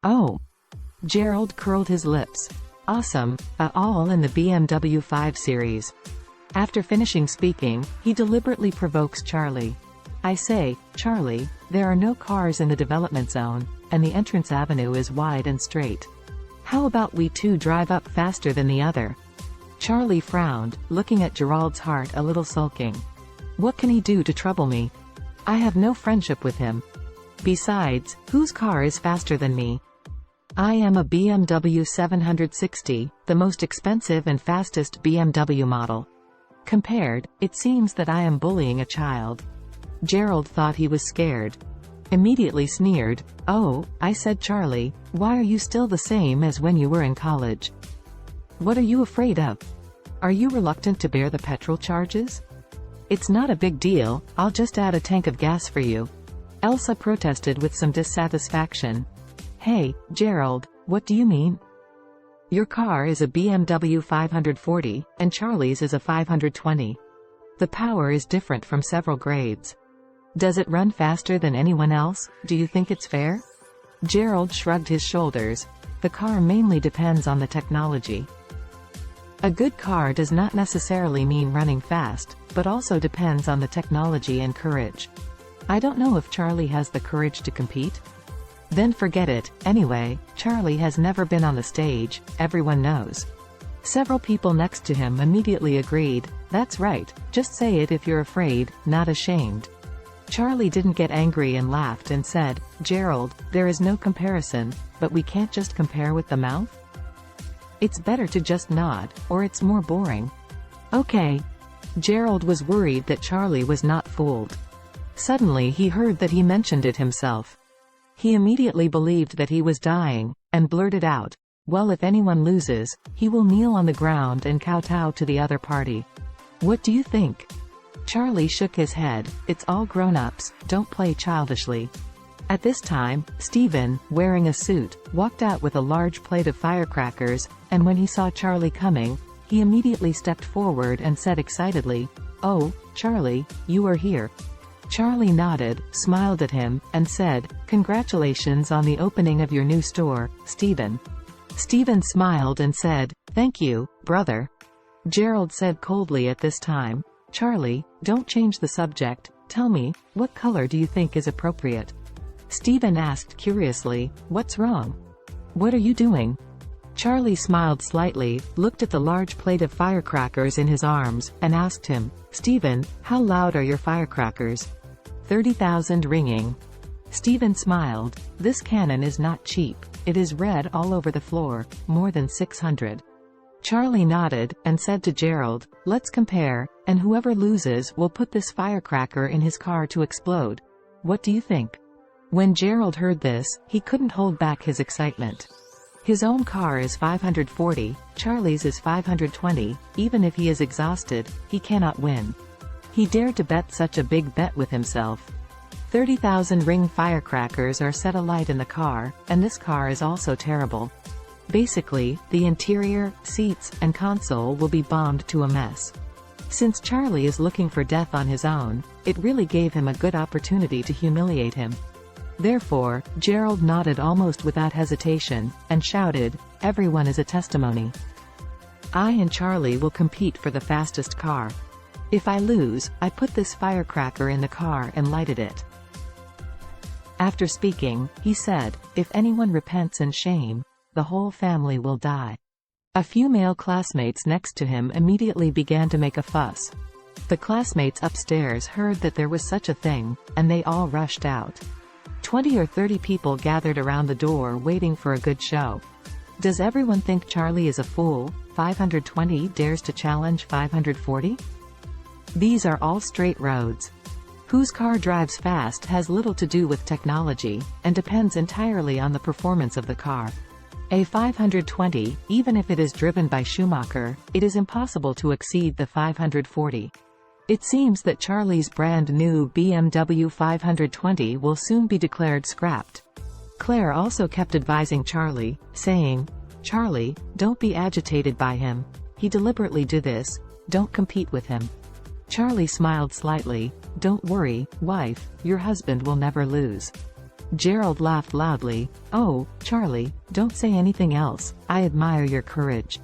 Oh. Gerald curled his lips. Awesome, all in the BMW 5 Series. After finishing speaking, he deliberately provokes Charlie. I say, Charlie, there are no cars in the development zone, and the entrance avenue is wide and straight. How about we two drive up faster than the other? Charlie frowned, looking at Gerald's heart a little sulking. What can he do to trouble me? I have no friendship with him. Besides, whose car is faster than me? I am a BMW 760, the most expensive and fastest BMW model. Compared, it seems that I am bullying a child. Gerald thought he was scared. Immediately sneered. Oh, I said, Charlie, why are you still the same as when you were in college? What are you afraid of? Are you reluctant to bear the petrol charges? It's not a big deal, I'll just add a tank of gas for you. Elsa protested with some dissatisfaction. Hey, Gerald, what do you mean? Your car is a BMW 540, and Charlie's is a 520. The power is different from several grades. Does it run faster than anyone else? Do you think it's fair? Gerald shrugged his shoulders. The car mainly depends on the technology. A good car does not necessarily mean running fast, but also depends on the technology and courage. I don't know if Charlie has the courage to compete. Then forget it. Anyway, Charlie has never been on the stage, everyone knows. Several people next to him immediately agreed. That's right, just say it if you're afraid, not ashamed. Charlie didn't get angry and laughed and said, Gerald, there is no comparison, but we can't just compare with the mouth? It's better to just nod, or it's more boring. Okay. Gerald was worried that Charlie was not fooled. Suddenly he heard that he mentioned it himself. He immediately believed that he was dying, and blurted out, well, if anyone loses, he will kneel on the ground and kowtow to the other party. What do you think? Charlie shook his head. It's all grown-ups, don't play childishly. At this time, Stephen, wearing a suit, walked out with a large plate of firecrackers, and when he saw Charlie coming, he immediately stepped forward and said excitedly, Oh, Charlie, you are here. Charlie nodded, smiled at him, and said, Congratulations on the opening of your new store, Stephen. Stephen smiled and said, Thank you, brother. Gerald said coldly at this time, Charlie, don't change the subject, tell me, what color do you think is appropriate? Stephen asked curiously, What's wrong? What are you doing? Charlie smiled slightly, looked at the large plate of firecrackers in his arms, and asked him, Stephen, how loud are your firecrackers? 30,000 ringing. Stephen smiled. This cannon is not cheap. It is red all over the floor, more than 600. Charlie nodded, and said to Gerald, Let's compare, and whoever loses will put this firecracker in his car to explode. What do you think? When Gerald heard this, he couldn't hold back his excitement. His own car is 540, Charlie's is 520, even if he is exhausted, he cannot win. He dared to bet such a big bet with himself. 30,000 ring firecrackers are set alight in the car, and this car is also terrible. Basically, the interior, seats, and console will be bombed to a mess. Since Charlie is looking for death on his own, it really gave him a good opportunity to humiliate him. Therefore, Gerald nodded almost without hesitation, and shouted, Everyone is a testimony. I and Charlie will compete for the fastest car. If I lose, I put this firecracker in the car and lighted it. After speaking, he said, If anyone repents in shame, the whole family will die. A few male classmates next to him immediately began to make a fuss. The classmates upstairs heard that there was such a thing, and they all rushed out. 20 or 30 people gathered around the door waiting for a good show. Does everyone think Charlie is a fool? 520 dares to challenge 540? These are all straight roads. Whose car drives fast has little to do with technology, and depends entirely on the performance of the car. A 520, even if it is driven by Schumacher, it is impossible to exceed the 540. It seems that Charlie's brand new BMW 520 will soon be declared scrapped. Claire also kept advising Charlie, saying, Charlie, don't be agitated by him. He deliberately did this, don't compete with him. Charlie smiled slightly. Don't worry, wife, your husband will never lose. Gerald laughed loudly. "Oh, Charlie, don't say anything else, I admire your courage."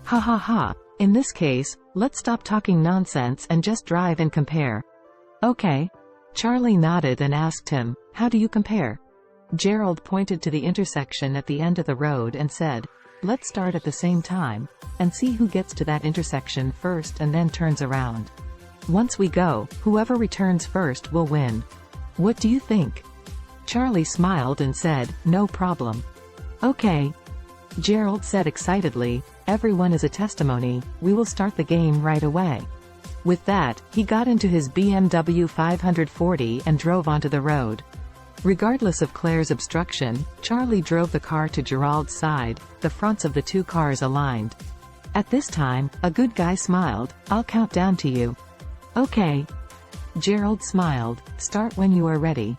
"Ha ha ha. In this case, let's stop talking nonsense and just drive and compare." "Okay." Charlie nodded and asked him, "How do you compare?" Gerald pointed to the intersection at the end of the road and said, "Let's start at the same time, and see who gets to that intersection first and then turns around. Once we go, whoever returns first will win. What do you think?" Charlie smiled and said, "No problem." "Okay." Gerald said excitedly, "Everyone is a testimony, we will start the game right away." With that, he got into his BMW 540 and drove onto the road. Regardless of Claire's obstruction, Charlie drove the car to Gerald's side, the fronts of the two cars aligned. At this time, a good guy smiled, "I'll count down to you." "Okay." Gerald smiled, "Start when you are ready."